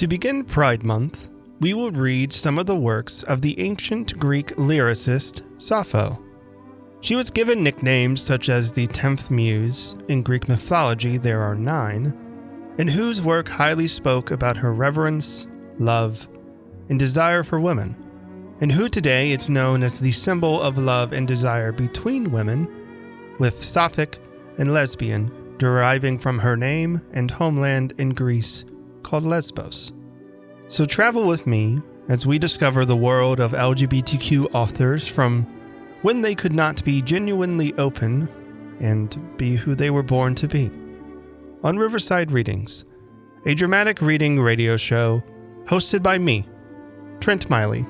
To begin Pride Month, we will read some of the works of the ancient Greek lyricist Sappho. She was given nicknames such as the 10th Muse, in Greek mythology there are 9, and whose work highly spoke about her reverence, love, and desire for women, and who today is known as the symbol of love and desire between women, with Sapphic and Lesbian deriving from her name and homeland in Greece called Lesbos. So travel with me as we discover the world of LGBTQ authors from when they could not be genuinely open and be who they were born to be. On Riverside Readings, a dramatic reading radio show hosted by me, Trent Mylie.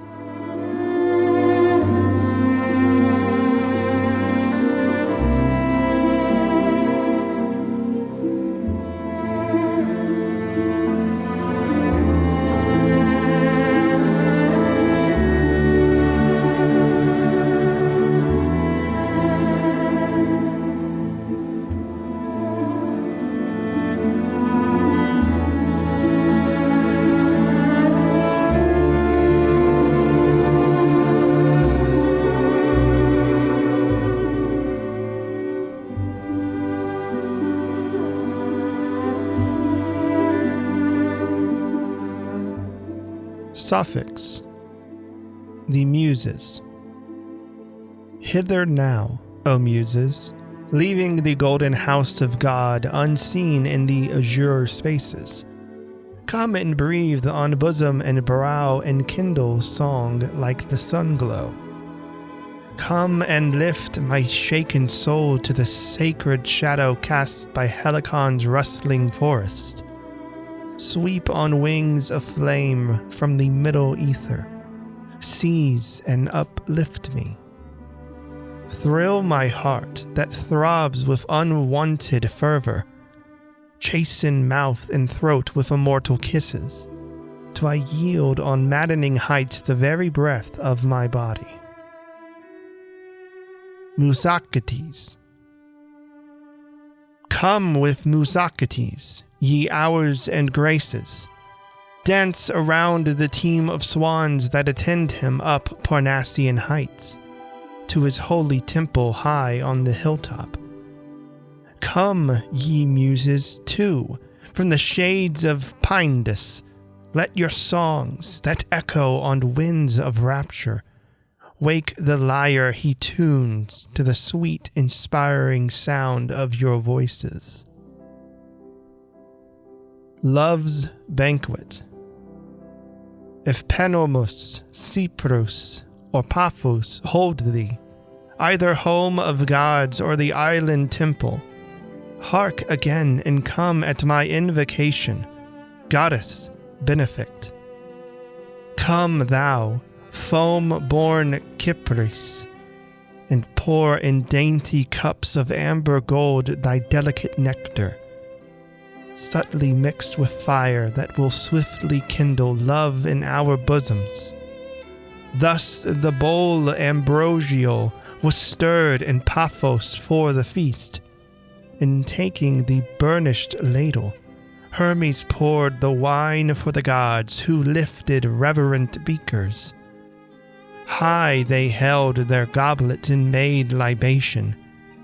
Suffix. The Muses. Hither now, O Muses, leaving the golden house of God unseen in the azure spaces. Come and breathe on bosom and brow and kindle song like the sun glow. Come and lift my shaken soul to the sacred shadow cast by Helicon's rustling forest. Sweep on wings of flame from the middle ether, seize and uplift me. Thrill my heart that throbs with unwanted fervor, chasten mouth and throat with immortal kisses, till I yield on maddening heights the very breath of my body. Musacates. Come with Musacates, ye hours and graces. Dance around the team of swans that attend him up Parnassian heights, to his holy temple high on the hilltop. Come, ye Muses, too, from the shades of Pindus. Let your songs, that echo on winds of rapture, wake the lyre he tunes to the sweet, inspiring sound of your voices. Love's Banquet. If Penomus, Cyprus, or Paphos hold thee, either home of gods or the island temple, hark again and come at my invocation, goddess benefict. Come thou, foam-born Cypris, and pour in dainty cups of amber gold thy delicate nectar, subtly mixed with fire that will swiftly kindle love in our bosoms. Thus the bowl ambrosial was stirred in Paphos for the feast. In taking the burnished ladle, Hermes poured the wine for the gods who lifted reverent beakers. High they held their goblets and made libation,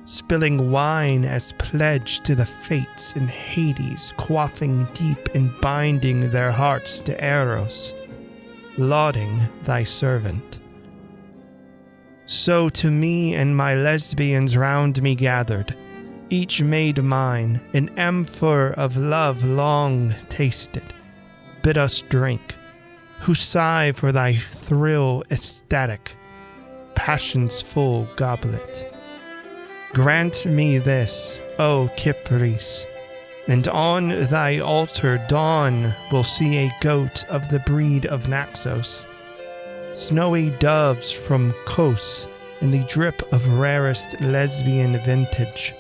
spilling wine as pledge to the fates in Hades, quaffing deep and binding their hearts to Eros, lauding thy servant. So to me and my lesbians round me gathered, each made mine an amphor of love long tasted, bid us drink, who sigh for thy thrill ecstatic, passion's full goblet. Grant me this, O Cypris, and on thy altar dawn will see a goat of the breed of Naxos, snowy doves from Kos in the drip of rarest lesbian vintage.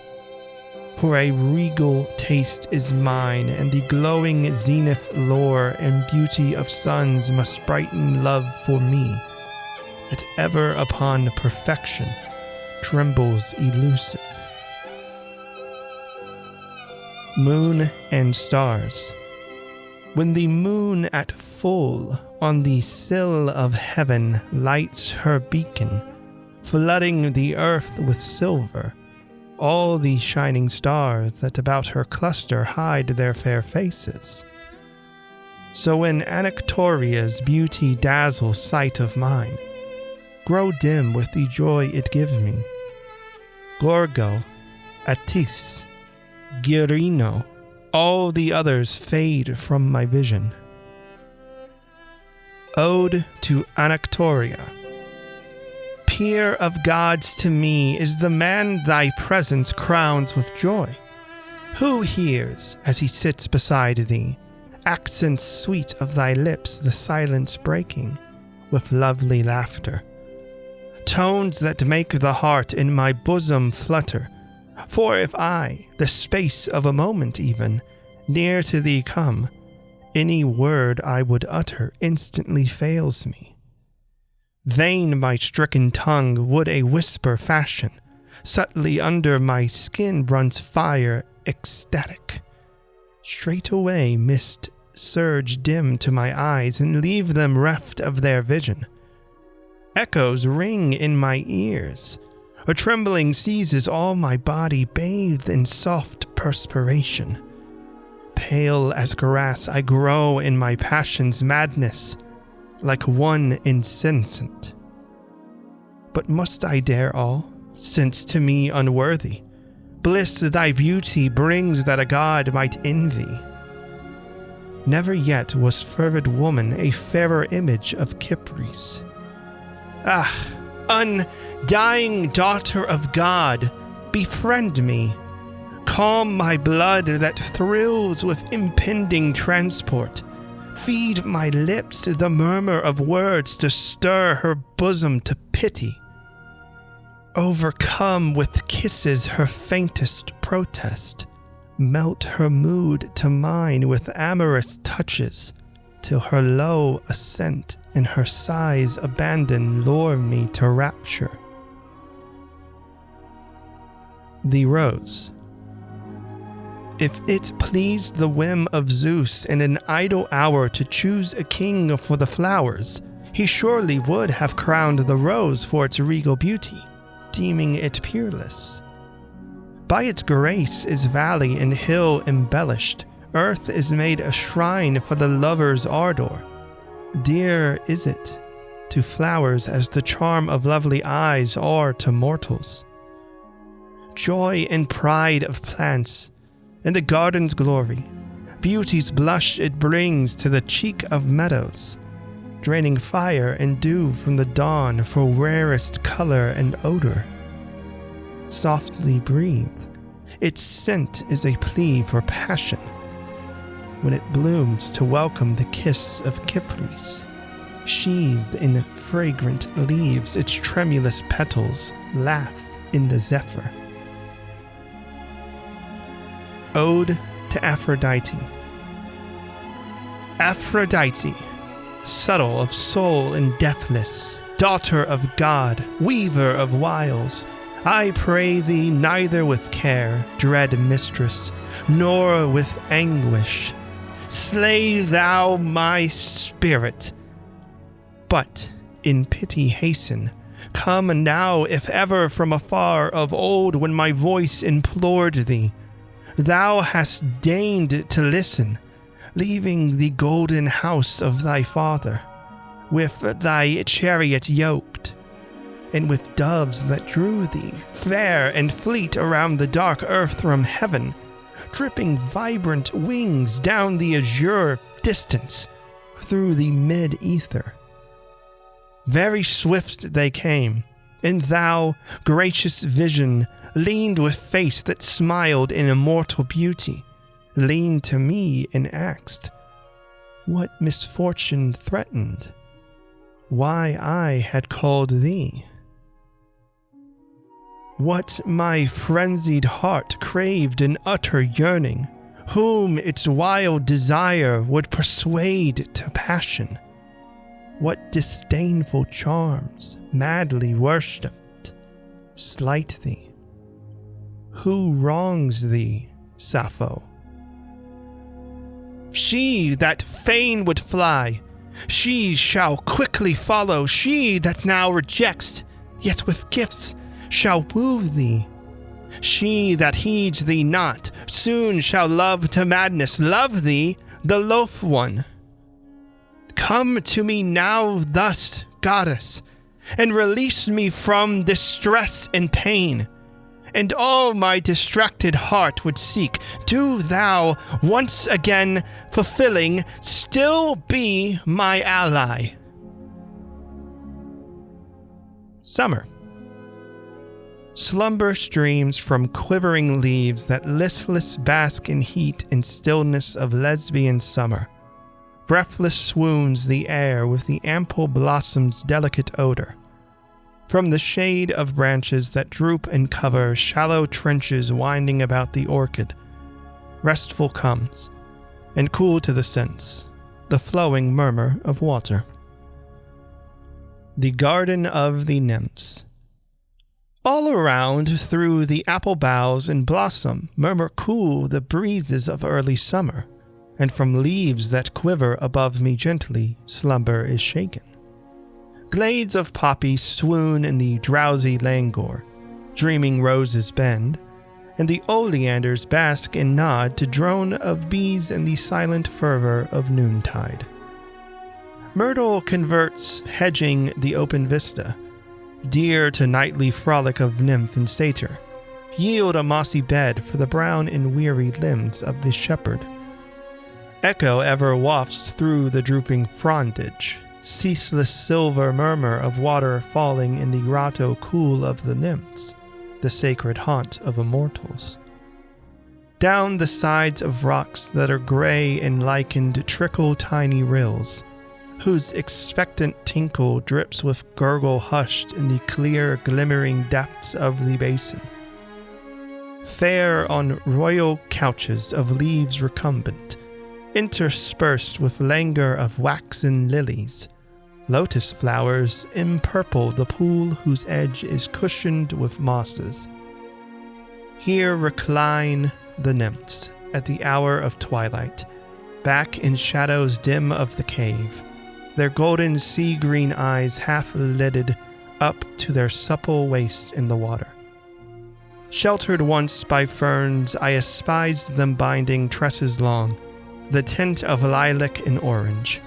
For a regal taste is mine, and the glowing zenith lore and beauty of suns must brighten love for me, that ever upon perfection trembles elusive. Moon and stars. when the moon at full on the sill of heaven lights her beacon, flooding the earth with silver, all the shining stars that about her cluster hide their fair faces. So when Anactoria's beauty dazzles sight of mine, grow dim with the joy it gives me. Gorgo, Attis, Girino, all the others fade from my vision. Ode to Anactoria. Peer of gods to me is the man thy presence crowns with joy. Who hears, as he sits beside thee, accents sweet of thy lips, the silence breaking with lovely laughter? Tones that make the heart in my bosom flutter. For if I, the space of a moment even, near to thee come, any word I would utter instantly fails me. Vain my stricken tongue would a whisper fashion. Subtly under my skin runs fire ecstatic. Straightway mist surge dim to my eyes and leave them reft of their vision. Echoes ring in my ears. A trembling seizes all my body bathed in soft perspiration. Pale as grass I grow in my passion's madness, like one insensate. But must I dare all, since to me unworthy, bliss thy beauty brings that a god might envy? Never yet was fervid woman a fairer image of Kypris. Ah, undying daughter of God, befriend me. Calm my blood that thrills with impending transport. Feed my lips the murmur of words to stir her bosom to pity. Overcome with kisses her faintest protest. Melt her mood to mine with amorous touches, till her low assent and her sighs abandon lure me to rapture. The Rose. If it pleased the whim of Zeus in an idle hour to choose a king for the flowers, he surely would have crowned the rose for its regal beauty, deeming it peerless. By its grace is valley and hill embellished, earth is made a shrine for the lover's ardor. Dear is it to flowers as the charm of lovely eyes are to mortals. Joy and pride of plants, and the garden's glory, beauty's blush it brings to the cheek of meadows, draining fire and dew from the dawn for rarest color and odor. Softly breathe, its scent is a plea for passion, when it blooms to welcome the kiss of Kypris. Sheathed in fragrant leaves, its tremulous petals laugh in the zephyr. Ode to Aphrodite. Aphrodite, subtle of soul and deathless, daughter of God, weaver of wiles, I pray thee neither with care, dread mistress, nor with anguish. Slay thou my spirit, but in pity hasten. Come now, if ever from afar of old when my voice implored thee. Thou hast deigned to listen, leaving the golden house of thy father, with thy chariot yoked, and with doves that drew thee, fair and fleet around the dark earth from heaven, dripping vibrant wings down the azure distance, through the mid-ether. Very swift they came, and thou, gracious vision, leaned with face that smiled in immortal beauty, leaned to me and asked, what misfortune threatened? Why I had called thee? What my frenzied heart craved in utter yearning, whom its wild desire would persuade to passion? What disdainful charms, madly worshipped, slight thee? Who wrongs thee, Sappho? She that fain would fly, she shall quickly follow. She that now rejects, yet with gifts shall woo thee. She that heeds thee not, soon shall love to madness, love thee, the loaf one. Come to me now thus, goddess, and release me from distress and pain. And all my distracted heart would seek, do thou, once again fulfilling, still be my ally. Summer. Slumber streams from quivering leaves that listless bask in heat and stillness of lesbian summer. Breathless swoons the air with the ample blossom's delicate odor. From the shade of branches that droop and cover shallow trenches winding about the orchid, restful comes, and cool to the sense, the flowing murmur of water. The Garden of the Nymphs. All around, through the apple boughs and blossom, murmur cool the breezes of early summer, and from leaves that quiver above me gently, slumber is shaken. Glades of poppies swoon in the drowsy languor, dreaming roses bend, and the oleanders bask and nod to drone of bees and the silent fervor of noontide. Myrtle converts, hedging the open vista, dear to nightly frolic of nymph and satyr, yield a mossy bed for the brown and weary limbs of the shepherd. Echo ever wafts through the drooping frondage, ceaseless silver murmur of water falling in the grotto cool of the nymphs, the sacred haunt of immortals. Down the sides of rocks that are gray and lichened trickle tiny rills, whose expectant tinkle drips with gurgle hushed in the clear glimmering depths of the basin. Fair on royal couches of leaves recumbent, interspersed with languor of waxen lilies, lotus flowers empurple the pool whose edge is cushioned with mosses. Here recline the nymphs at the hour of twilight, back in shadows dim of the cave, their golden sea-green eyes half-lidded up to their supple waist in the water. Sheltered once by ferns, I espied them binding tresses long, the tint of lilac and orange.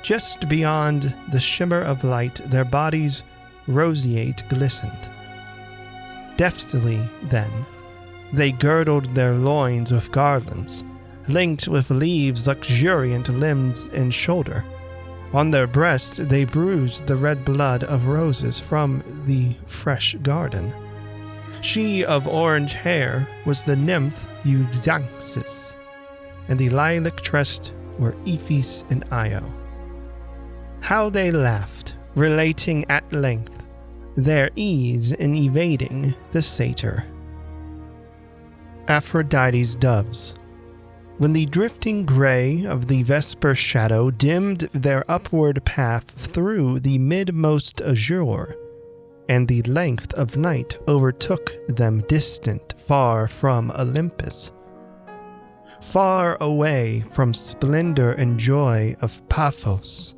Just beyond the shimmer of light, their bodies roseate glistened. Deftly, then, they girdled their loins with garlands, linked with leaves luxuriant limbs and shoulder. On their breasts they bruised the red blood of roses from the fresh garden. She of orange hair was the nymph Euxanxis, and the lilac-tressed were Iphis and Io. How they laughed, relating at length their ease in evading the satyr. Aphrodite's doves. When the drifting gray of the vesper shadow dimmed their upward path through the midmost azure, and the length of night overtook them distant far from Olympus, far away from splendor and joy of Paphos,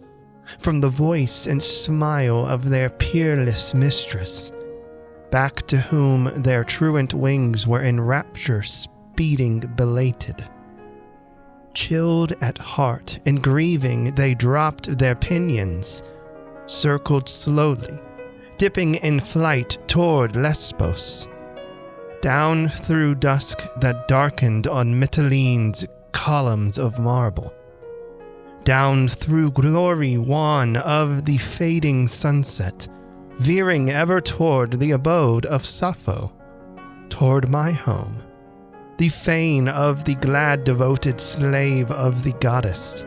from the voice and smile of their peerless mistress, back to whom their truant wings were in rapture speeding belated. Chilled at heart and grieving, they dropped their pinions, circled slowly, dipping in flight toward Lesbos, down through dusk that darkened on Mytilene's columns of marble, down through glory wan of the fading sunset, veering ever toward the abode of Sappho, toward my home, the fane of the glad devoted slave of the goddess.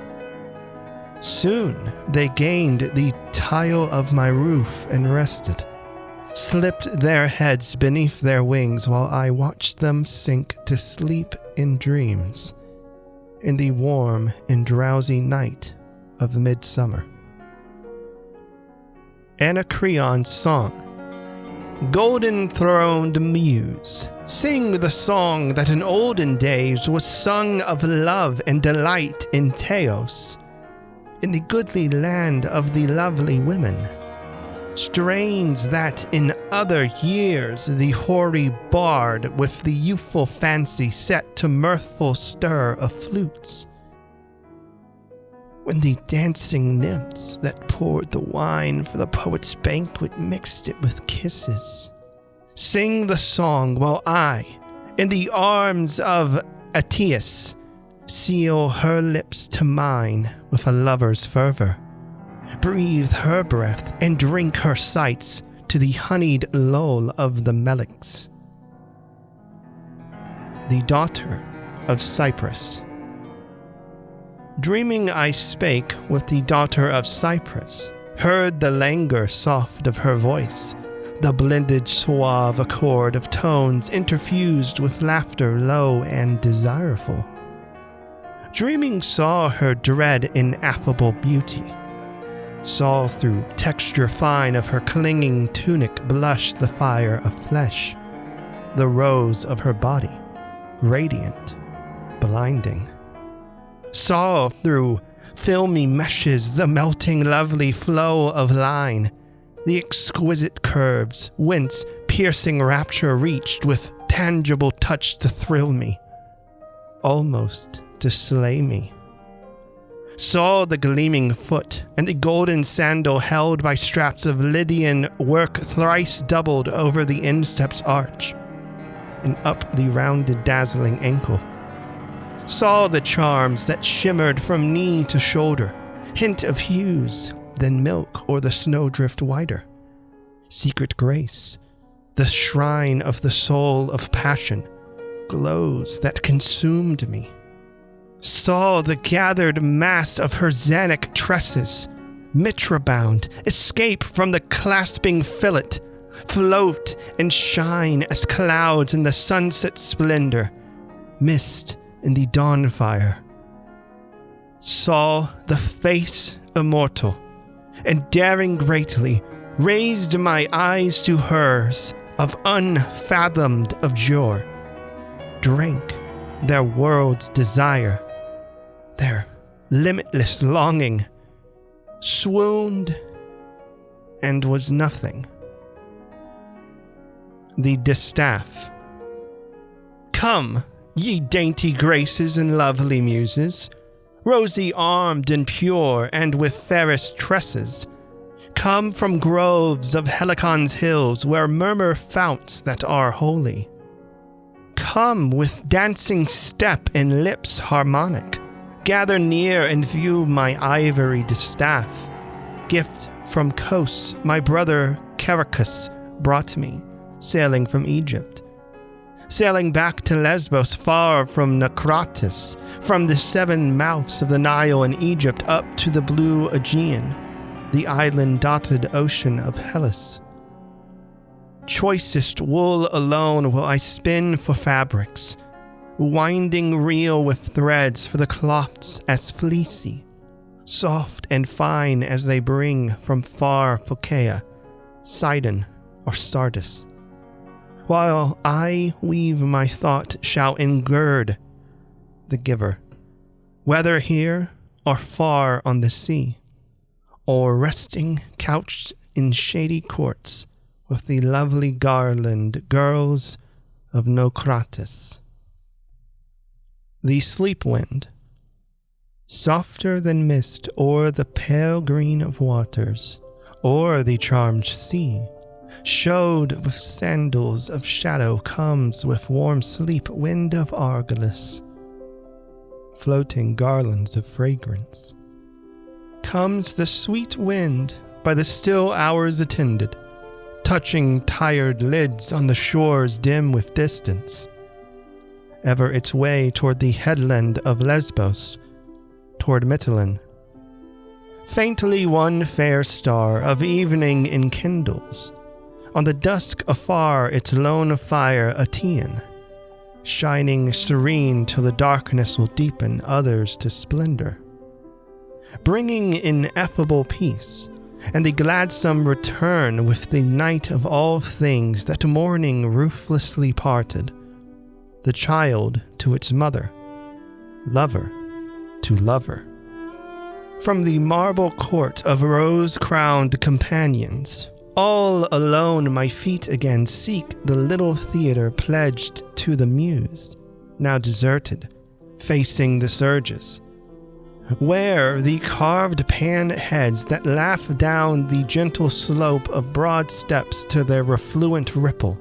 Soon they gained the tile of my roof and rested, slipped their heads beneath their wings while I watched them sink to sleep in dreams in the warm and drowsy night of midsummer. Anacreon's Song. golden-throned Muse, sing the song that in olden days was sung of love and delight in Teos, in the goodly land of the lovely women. Strains that in other years the hoary bard with the youthful fancy set to mirthful stir of flutes. When the dancing nymphs that poured the wine for the poet's banquet mixed it with kisses. Sing the song while I, in the arms of Aeneas, seal her lips to mine with a lover's fervor. Breathe her breath and drink her sights to the honeyed lull of the melics. The daughter of Cyprus. Dreaming I spake with the daughter of Cyprus, heard the languor soft of her voice, the blended suave accord of tones interfused with laughter low and desireful. Dreaming saw her dread ineffable beauty, saw through texture fine of her clinging tunic blush the fire of flesh, the rose of her body, radiant, blinding. Saw through filmy meshes the melting lovely flow of line, the exquisite curves whence piercing rapture reached with tangible touch to thrill me, almost to slay me. Saw the gleaming foot and the golden sandal held by straps of Lydian work thrice doubled over the instep's arch and up the rounded dazzling ankle. Saw the charms that shimmered from knee to shoulder, hint of hues, then milk or the snowdrift whiter. Secret grace, the shrine of the soul of passion, glows that consumed me. Saw the gathered mass of her xanic tresses, mitra-bound, escape from the clasping fillet, float and shine as clouds in the sunset splendor, mist in the dawn fire. Saw the face immortal, and daring greatly, raised my eyes to hers of unfathomed abjure, drank their world's desire, their limitless longing, swooned and was nothing. The distaff. Come, ye dainty graces and lovely muses, rosy-armed and pure and with fairest tresses, come from groves of Helicon's hills where murmur founts that are holy. Come with dancing step and lips harmonic, gather near and view my ivory distaff, gift from coasts my brother Caracus brought me, sailing from Egypt. Sailing back to Lesbos far from Naucratis, from the 7 mouths of the Nile in Egypt up to the blue Aegean, the island-dotted ocean of Hellas. Choicest wool alone will I spin for fabrics, winding reel with threads for the cloths as fleecy, soft and fine as they bring from far Phocaea, Sidon, or Sardis. While I weave my thought shall engird the giver, whether here or far on the sea, or resting couched in shady courts with the lovely garland girls of Naucratis. The sleep wind, softer than mist o'er the pale green of waters, o'er the charmed sea, showed with sandals of shadow comes with warm sleep wind of Argolis, floating garlands of fragrance. Comes the sweet wind by the still hours attended, touching tired lids on the shores dim with distance, ever its way toward the headland of Lesbos, toward Mytilene. Faintly one fair star of evening enkindles, on the dusk afar its lone fire Aegean, shining serene till the darkness will deepen others to splendor, bringing ineffable peace, and the gladsome return with the night of all things that morning ruthlessly parted, the child to its mother, lover to lover. From the marble court of rose-crowned companions, all alone my feet again seek the little theater pledged to the Muse, now deserted, facing the surges, where the carved pan heads that laugh down the gentle slope of broad steps to their refluent ripple,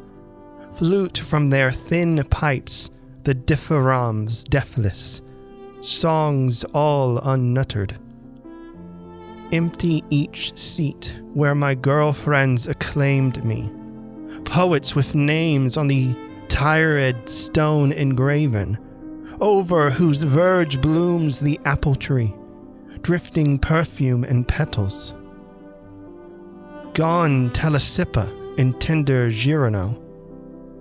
flute from their thin pipes the diphorams deathless, songs all unnuttered. Empty each seat where my girlfriends acclaimed me, poets with names on the tired stone engraven, over whose verge blooms the apple tree, drifting perfume and petals. Gone Telesippa in tender Girano,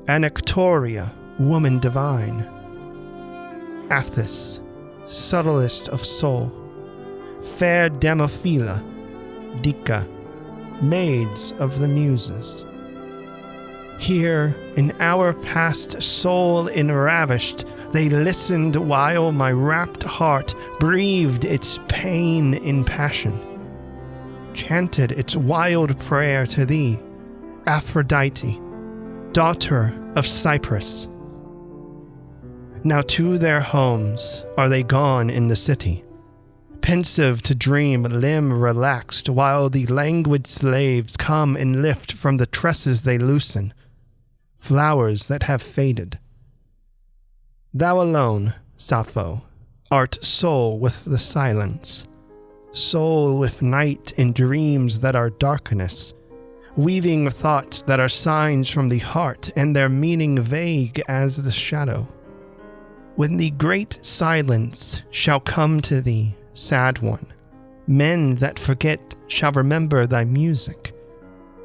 Anactoria, woman divine, Athis, subtlest of soul, fair Demophila, Dica, maids of the Muses. Here, in our past soul enravished, they listened while my rapt heart breathed its pain in passion, chanted its wild prayer to thee, Aphrodite, daughter of Cyprus. Now to their homes are they gone in the city, pensive to dream, limb relaxed, while the languid slaves come and lift from the tresses they loosen, flowers that have faded. Thou alone, Sappho, art soul with the silence, soul with night and dreams that are darkness, weaving thoughts that are signs from the heart and their meaning vague as the shadow. When the great silence shall come to thee, sad one, men that forget shall remember thy music,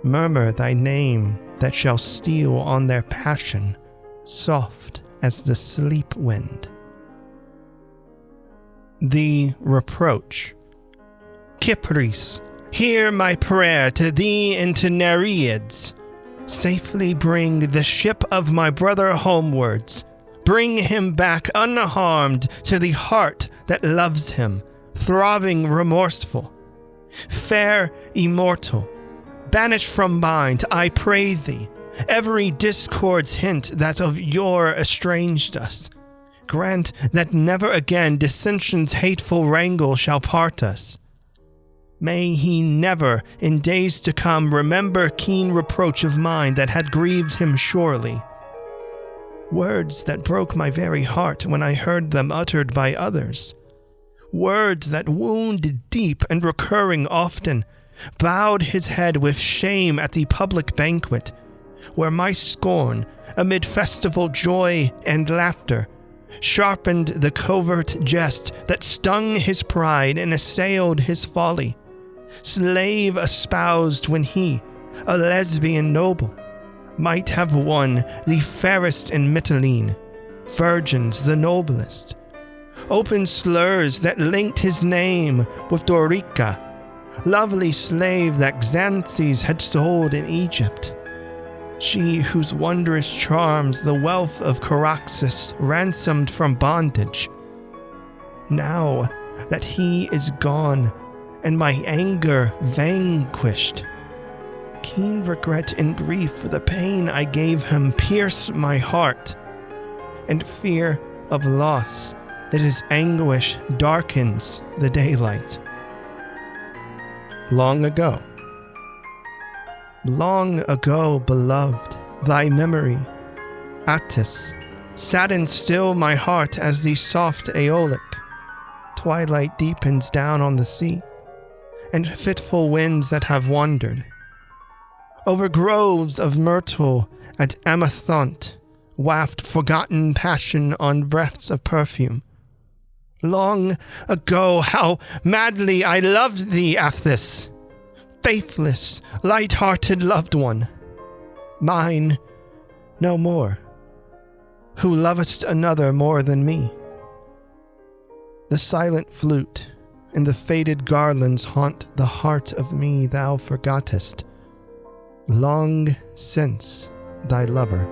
murmur thy name that shall steal on their passion, soft as the sleep wind. The reproach. Kypris, hear my prayer to thee and to Nereids. Safely bring the ship of my brother homewards. Bring him back unharmed to the heart that loves him, throbbing remorseful. Fair immortal, banish from mind, I pray thee, every discord's hint that of yore estranged us. Grant that never again dissension's hateful wrangle shall part us. May he never, in days to come, remember keen reproach of mine that had grieved him sorely. Words that broke my very heart when I heard them uttered by others. Words that wounded deep and recurring often, bowed his head with shame at the public banquet, where my scorn, amid festival joy and laughter, sharpened the covert jest that stung his pride and assailed his folly. Slave espoused when he, a lesbian noble, might have won the fairest in Mytilene, virgins the noblest. Open slurs that linked his name with Dorica, lovely slave that Xanthus had sold in Egypt. She whose wondrous charms the wealth of Caraxes ransomed from bondage. Now that he is gone, and my anger vanquished, keen regret and grief for the pain I gave him pierce my heart, and fear of loss that his anguish darkens the daylight. Long ago, beloved, thy memory, Attis, saddens still my heart as the soft Aeolic twilight deepens down on the sea, and fitful winds that have wandered over groves of myrtle and amathont waft forgotten passion on breaths of perfume. Long ago, how madly I loved thee, Athis, faithless, light-hearted loved one, mine no more, who lovest another more than me. The silent flute, and the faded garlands haunt the heart of me thou forgottest, long since thy lover.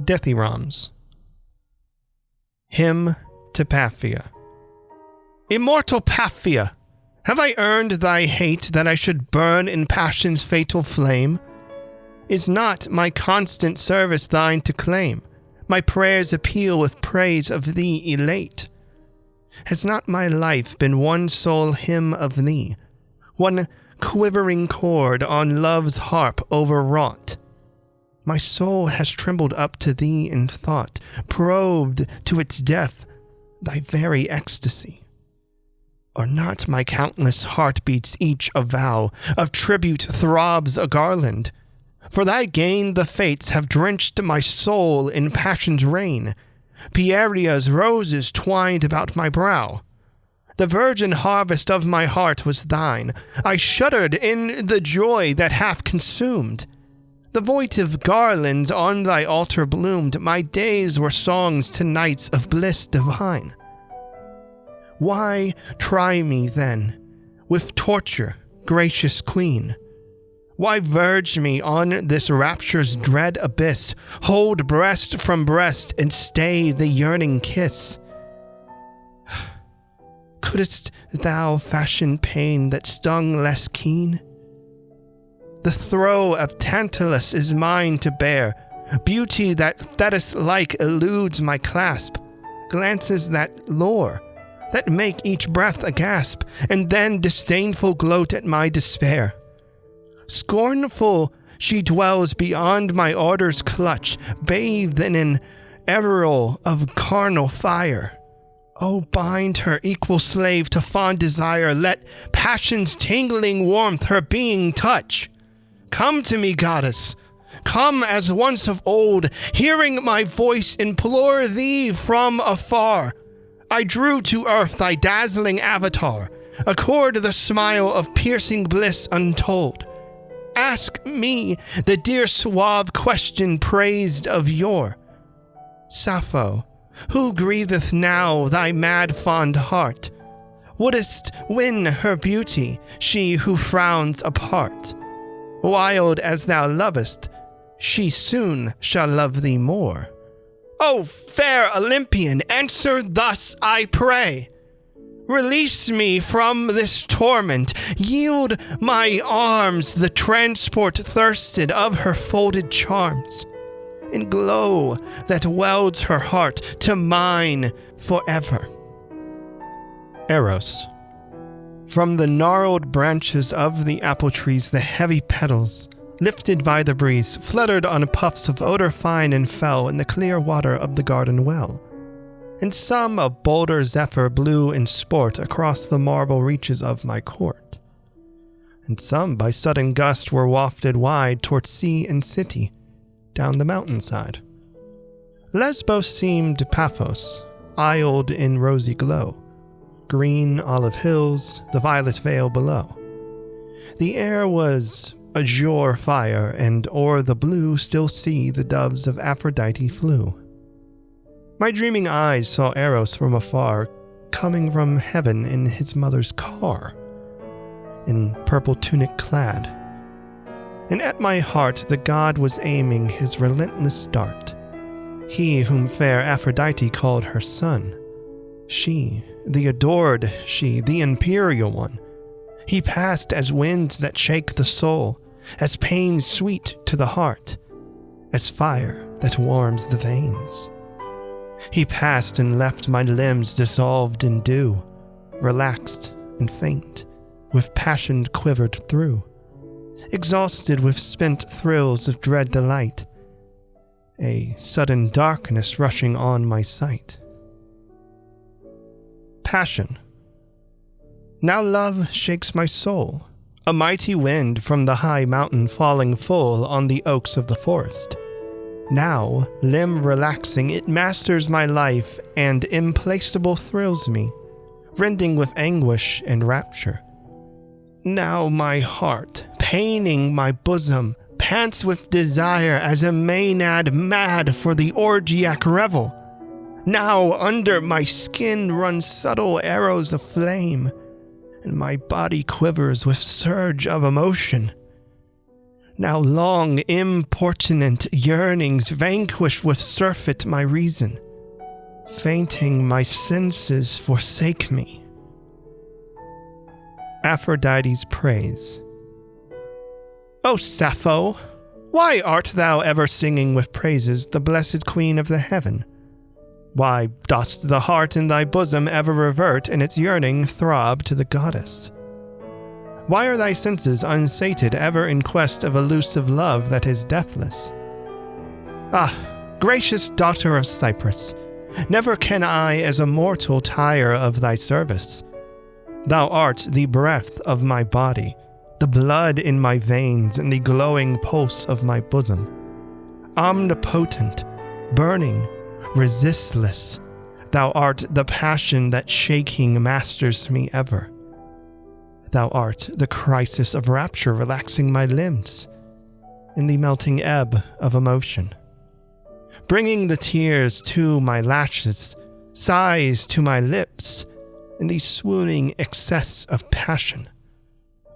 Dithyrambs. Hymn to Paphia. Immortal Paphia, have I earned thy hate that I should burn in passion's fatal flame? Is not my constant service thine to claim, my prayers appeal with praise of thee elate? Has not my life been one sole hymn of thee, one quivering chord on love's harp overwrought? My soul has trembled up to thee in thought, probed to its depth thy very ecstasy. Are not my countless heartbeats each a vow, of tribute throbs a garland? For thy gain the fates have drenched my soul in passion's rain, Pieria's roses twined about my brow. The virgin harvest of my heart was thine, I shuddered in the joy that half consumed. The votive garlands on thy altar bloomed, my days were songs to nights of bliss divine. Why try me then with torture, gracious queen? Why verge me on this rapture's dread abyss, hold breast from breast and stay the yearning kiss? Couldst thou fashion pain that stung less keen? The throe of Tantalus is mine to bear, beauty that Thetis-like eludes my clasp, glances that lure, that make each breath a gasp, and then disdainful gloat at my despair. Scornful she dwells beyond my ardour's clutch, bathed in an aureole of carnal fire. Oh, bind her equal slave to fond desire, let passion's tingling warmth her being touch. Come to me, goddess, come as once of old, hearing my voice implore thee from afar. I drew to earth thy dazzling avatar, accord the smile of piercing bliss untold. Ask me the dear suave question praised of yore. Sappho, who grieveth now thy mad fond heart? Wouldst win her beauty, she who frowns apart? Wild as thou lovest, she soon shall love thee more. O fair Olympian, answer thus, I pray. Release me from this torment, yield my arms the transport thirsted of her folded charms, and glow that welds her heart to mine forever. Eros. From the gnarled branches of the apple trees, the heavy petals, lifted by the breeze, fluttered on puffs of odor fine and fell in the clear water of the garden well. And some a bolder zephyr blew in sport across the marble reaches of my court. And some by sudden gust were wafted wide toward sea and city, down the mountainside. Lesbos seemed Paphos, aisled in rosy glow. Green olive hills, the violet vale below. The air was azure fire, and o'er the blue still sea the doves of Aphrodite flew. My dreaming eyes saw Eros from afar, coming from heaven in his mother's car, in purple tunic clad. And at my heart the god was aiming his relentless dart, he whom fair Aphrodite called her son. She, the adored she, the imperial one. He passed as winds that shake the soul, as pain sweet to the heart, as fire that warms the veins. He passed and left my limbs dissolved in dew, relaxed and faint, with passion quivered through, exhausted with spent thrills of dread delight, a sudden darkness rushing on my sight. Passion. Now love shakes my soul, a mighty wind from the high mountain falling full on the oaks of the forest. Now, limb relaxing, it masters my life and implacable thrills me, rending with anguish and rapture. Now my heart, paining my bosom, pants with desire as a maenad mad for the orgiac revel. Now under my skin run subtle arrows of flame, and my body quivers with surge of emotion. Now long importunate yearnings vanquish with surfeit my reason. Fainting my senses forsake me. Aphrodite's praise. O Sappho, why art thou ever singing with praises the blessed queen of the heaven? Why dost the heart in thy bosom ever revert in its yearning throb to the goddess? Why are thy senses unsated ever in quest of elusive love that is deathless? Ah, gracious daughter of Cyprus, never can I as a mortal tire of thy service. Thou art the breath of my body, the blood in my veins and the glowing pulse of my bosom. Omnipotent, burning, resistless, thou art the passion that shaking masters me ever. Thou art the crisis of rapture relaxing my limbs, in the melting ebb of emotion, bringing the tears to my lashes, sighs to my lips, in the swooning excess of passion.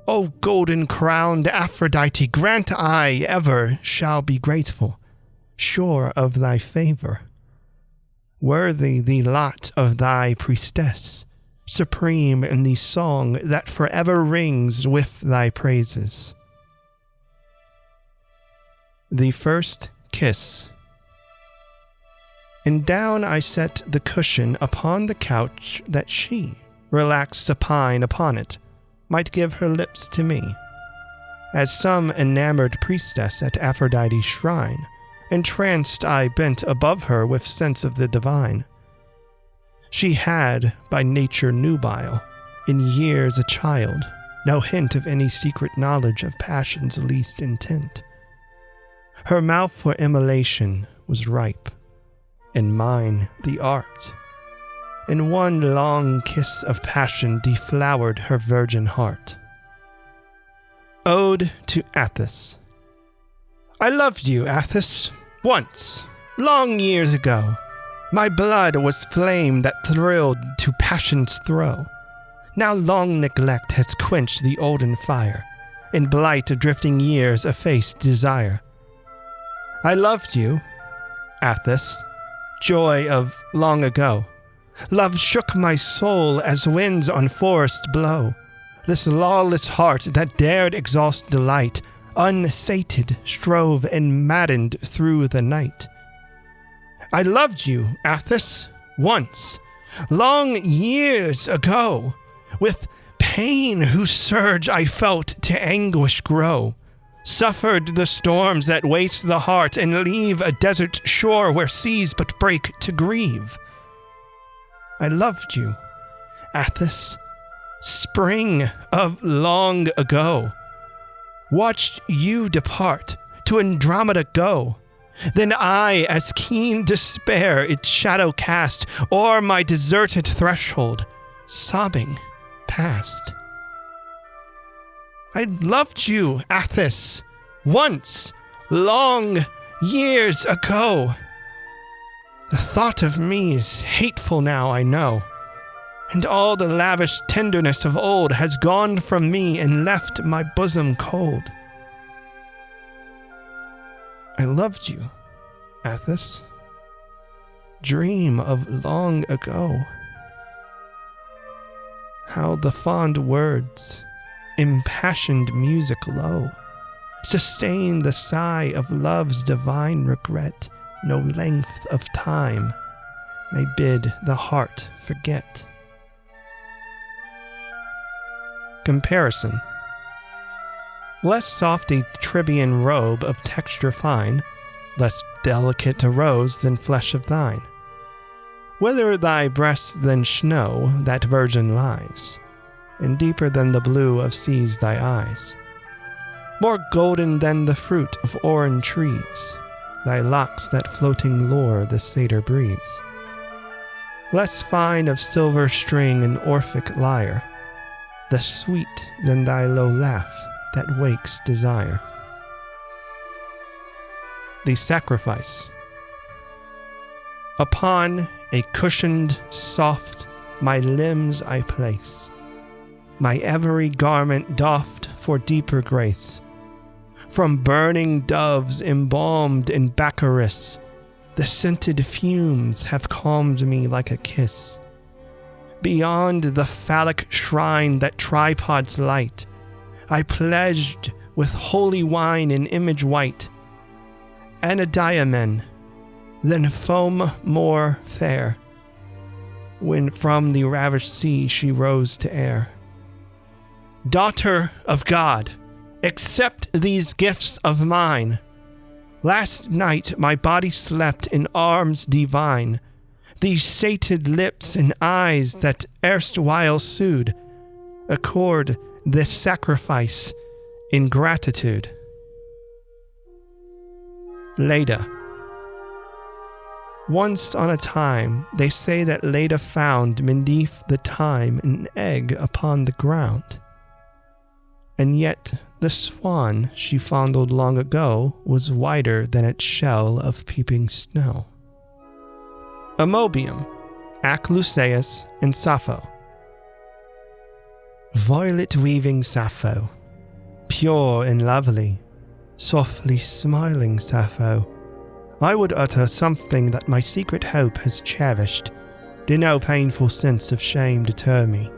O golden-crowned Aphrodite, grant I ever shall be grateful, sure of thy favor. Worthy the lot of thy priestess, supreme in the song that forever rings with thy praises. The first kiss. And down I set the cushion upon the couch that she, relaxed supine upon it, might give her lips to me, as some enamored priestess at Aphrodite's shrine. Entranced I bent above her with sense of the divine. She had, by nature nubile, in years a child, no hint of any secret knowledge of passion's least intent. Her mouth for immolation was ripe, and mine the art. In one long kiss of passion deflowered her virgin heart. Ode to Atthis. I loved you, Atthis, once, long years ago. My blood was flame that thrilled to passion's throe. Now long neglect has quenched the olden fire, in blight of drifting years effaced desire. I loved you, Atthis, joy of long ago. Love shook my soul as winds on forest blow. This lawless heart that dared exhaust delight, unsated, strove and maddened through the night. I loved you, Atthis, once, long years ago, with pain whose surge I felt to anguish grow, suffered the storms that waste the heart and leave a desert shore where seas but break to grieve. I loved you, Atthis, spring of long ago, watched you depart, to Andromeda go. Then I, as keen despair its shadow cast o'er my deserted threshold, sobbing, passed. I loved you, Atthis, once, long years ago. The thought of me is hateful now, I know, and all the lavish tenderness of old has gone from me and left my bosom cold. I loved you, Atthis. Dream of long ago. How the fond words, impassioned music low, sustain the sigh of love's divine regret. No length of time may bid the heart forget. Comparison. Less soft a Tribian robe of texture fine, less delicate a rose than flesh of thine. Whether thy breast than snow that virgin lies, and deeper than the blue of seas thy eyes. More golden than the fruit of orange trees, thy locks that floating lure the satyr breeze. Less fine of silver string and Orphic lyre, less sweet than thy low laugh that wakes desire. The Sacrifice. Upon a cushioned, soft, my limbs I place, my every garment doffed for deeper grace. From burning doves embalmed in Baccharis, the scented fumes have calmed me like a kiss. Beyond the phallic shrine that tripods light, I pledged with holy wine in image white, Anadiamen, then foam more fair, when from the ravished sea she rose to air. Daughter of God, accept these gifts of mine. Last night my body slept in arms divine. These sated lips and eyes that erstwhile sued, accord this sacrifice in gratitude. Leda. Once on a time, they say that Leda found beneath the thyme an egg upon the ground. And yet the swan she fondled long ago was whiter than its shell of peeping snow. Amobium, Lucaeus, and Sappho. Violet-weaving Sappho, pure and lovely, softly smiling Sappho, I would utter something that my secret hope has cherished, did no painful sense of shame deter me.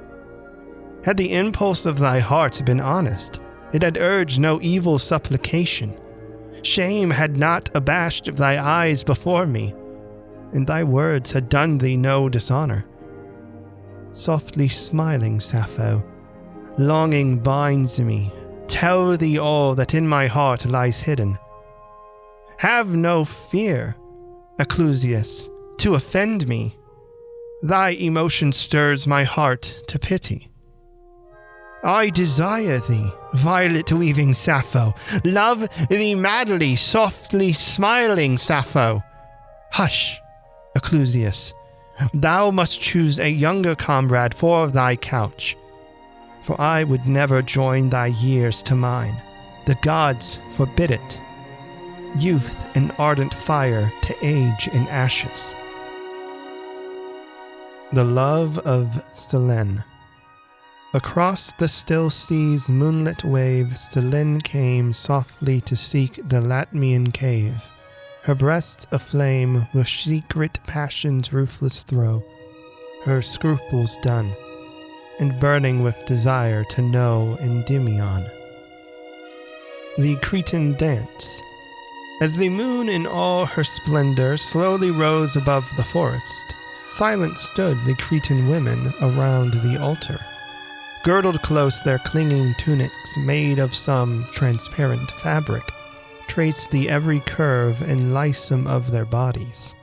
Had the impulse of thy heart been honest, it had urged no evil supplication. Shame had not abashed thy eyes before me, and thy words had done thee no dishonor. Softly smiling Sappho, longing binds me, tell thee all that in my heart lies hidden. Have no fear, Ecclusius, to offend me. Thy emotion stirs my heart to pity. I desire thee, violet-weaving Sappho, love thee madly, softly smiling Sappho. Hush, Ecclusius, thou must choose a younger comrade for thy couch, for I would never join thy years to mine. The gods forbid it. Youth and ardent fire to age in ashes. The Love of Selene. Across the still sea's moonlit wave, Selene came softly to seek the Latmian cave, her breast aflame with secret passion's ruthless throe, her scruples done, and burning with desire to know Endymion. The Cretan Dance. As the moon in all her splendor slowly rose above the forest, silent stood the Cretan women around the altar. Girdled close, their clinging tunics, made of some transparent fabric, traced the every curve and lissome of their bodies.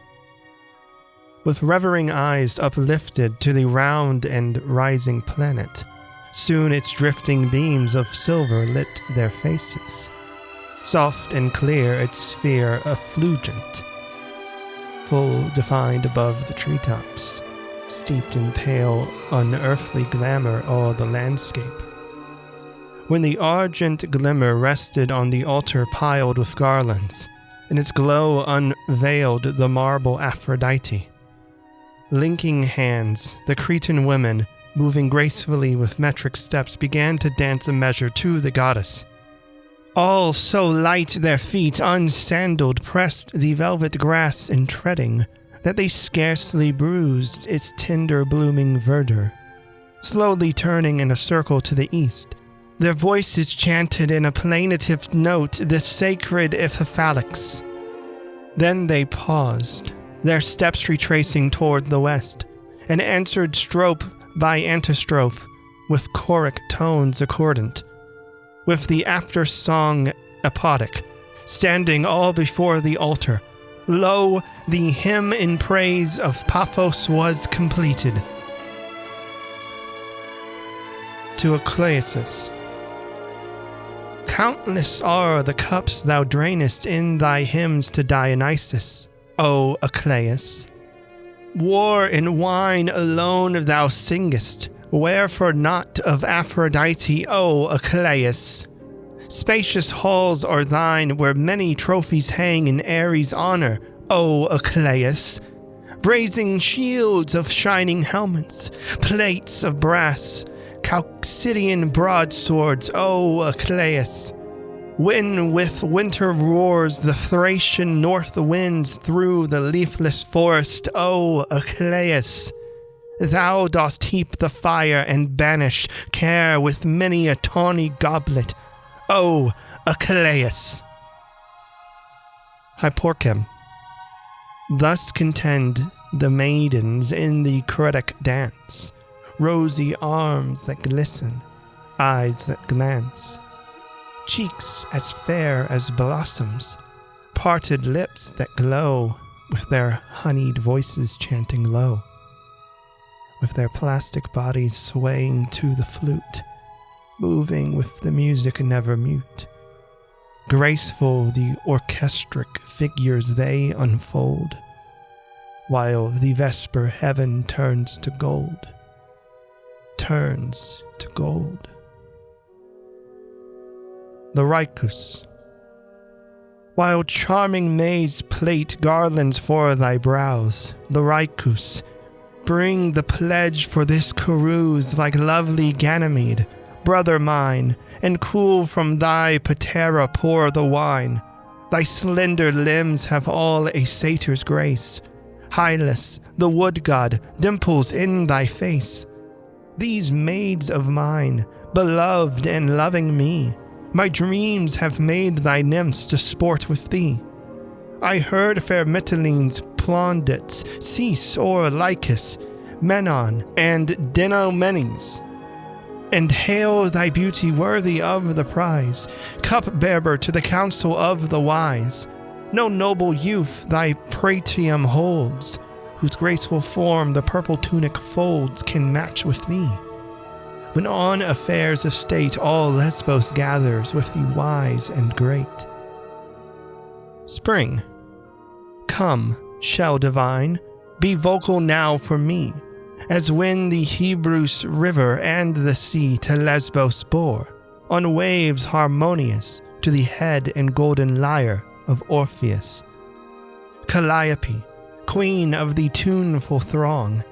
With revering eyes uplifted to the round and rising planet, soon its drifting beams of silver lit their faces. Soft and clear its sphere effulgent, full defined above the treetops, steeped in pale, unearthly glamour o'er the landscape. When the argent glimmer rested on the altar piled with garlands, and its glow unveiled the marble Aphrodite. Linking hands, the Cretan women, moving gracefully with metric steps, began to dance a measure to the goddess. All so light their feet, unsandaled, pressed the velvet grass in treading, that they scarcely bruised its tender blooming verdure. Slowly turning in a circle to the east, their voices chanted in a plaintive note the sacred Ithyphallics. Then they paused, their steps retracing toward the west, and answered strophe by antistrophe with choric tones accordant, with the after-song apotic, standing all before the altar. Lo, the hymn in praise of Paphos was completed. to Aclaeus. Countless are the cups thou drainest in thy hymns to Dionysus, O Aclaeus. War and wine alone thou singest, wherefore not of Aphrodite, O Aclaeus. Spacious halls are thine, where many trophies hang in Ares' honor, O Aclaeus. Brazen shields of shining helmets, plates of brass, Chalcidian broadswords, O Aclaeus. When with winter roars the Thracian north winds through the leafless forest, O Aclaeus. Thou dost heap the fire and banish care with many a tawny goblet, O Aclaeus. Hyporchum. Thus contend the maidens in the Cretic dance, rosy arms that glisten, eyes that glance, cheeks as fair as blossoms, parted lips that glow, with their honeyed voices chanting low, with their plastic bodies swaying to the flute, moving with the music never mute. Graceful the orchestric figures they unfold, while the vesper heaven turns to gold. Turns to gold. Lyricus. While charming maids plait garlands for thy brows, Lyricus, bring the pledge for this carouse like lovely Ganymede, brother mine, and cool from thy patera pour the wine. Thy slender limbs have all a satyr's grace. Hylas, the wood god, dimples in thy face. These maids of mine, beloved and loving me, my dreams have made thy nymphs to sport with thee. I heard fair Mytilene's plaudits cease o'er Lycus, Menon, and Dinomenes, and hail thy beauty worthy of the prize, cup-bearer to the council of the wise. No noble youth thy Pratium holds, whose graceful form the purple tunic folds can match with thee. When on affairs of state all Lesbos gathers with the wise and great. Spring. Come, shell divine, be vocal now for me, as when the Hebrus river and the sea to Lesbos bore, on waves harmonious, to the head and golden lyre of Orpheus. Calliope, queen of the tuneful throng,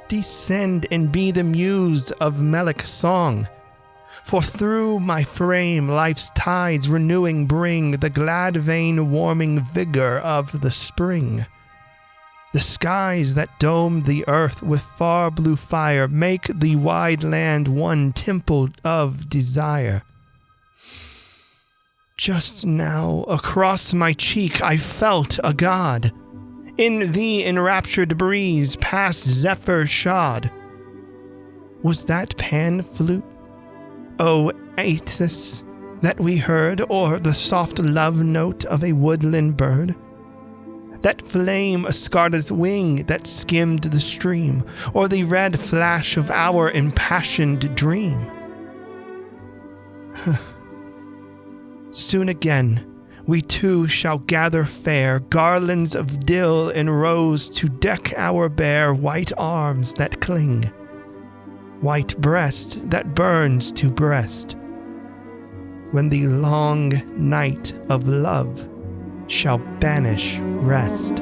descend and be the muse of melic song. For through my frame life's tides renewing bring the glad vein warming vigor of the spring. The skies that dome the earth with far blue fire make the wide land one temple of desire. Just now across my cheek I felt a god. In the enraptured breeze past zephyr shod. Was that pan flute, O Aethys, that we heard, or the soft love note of a woodland bird? That flame Ascarda's wing that skimmed the stream, or the red flash of our impassioned dream? Soon again, we two shall gather fair garlands of dill and rose to deck our bare white arms that cling, white breast that burns to breast, when the long night of love shall banish rest.